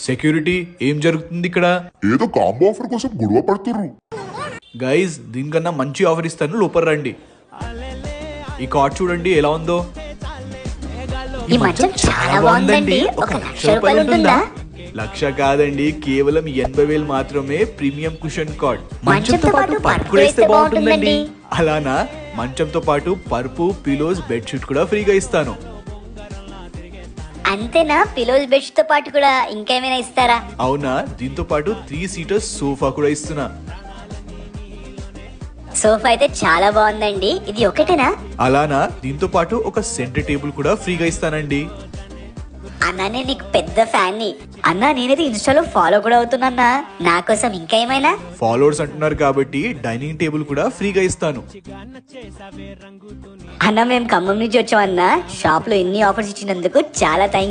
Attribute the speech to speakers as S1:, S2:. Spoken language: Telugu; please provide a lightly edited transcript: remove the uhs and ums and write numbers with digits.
S1: సెక్యూరిటీ ఏం జరుగుతుంది ఇక్కడ?
S2: ఏదో కాంబో ఆఫర్ కోసం గొడవ పడుతుర్రు.
S1: గైజ్ దీనికన్నా మంచి ఆఫర్ ఇస్తాను, లోపల రండి. ఈ కార్డ్ చూడండి ఎలా ఉందో.
S3: ఈ మంచం చాలా బాగుందండి. ఒక 1,00,000 రూపాయలు ఉంటుందా?
S1: 1,00,000 కాదండి, కేవలం 80,000 మాత్రమే. Premium cushion card.
S3: మంచంతో పాటు పరుపు కూడా ఇస్తే బాగుంటుందండి.
S1: అలానా? మంచంతో పాటు పరుపు, పిలోస్, బెడ్షీట్ కూడా ఫ్రీగా ఇస్తాను.
S3: అంతేనా? పిలోస్ బెడ్షీట్ తో పాటు కూడా ఇంకేమైనా ఇస్తారా?
S1: అవునా, దీంతో పాటు 3 సీటర్స్ సోఫా కూడా ఇస్తున్నా.
S3: సోఫా అయితే చాలా బాగుందండి. ఇది ఒకటేనా?
S1: అలానా, దీంతో పాటు ఒక సెంటర్ టేబుల్ కూడా ఫ్రీగా ఇస్తానండి.
S3: అన్నా నేను నీకు పెద్ద ఫ్యాన్ ని. అన్నా నేనైతే ఇన్స్టాలో ఫాలో కూడా అవుతున్నా. నా కోసం ఇంకా ఏమైనా?
S1: ఫాలోవర్స్ అంటున్నారు కాబట్టి డైనింగ్ టేబుల్ కూడా ఫ్రీగా ఇస్తాను.
S3: అన్నా మేము ఖమ్మం నుంచి వచ్చామన్నా. షాప్ లో ఎన్ని ఆఫర్స్ ఇచ్చినందుకు చాలా థ్యాంక్స్.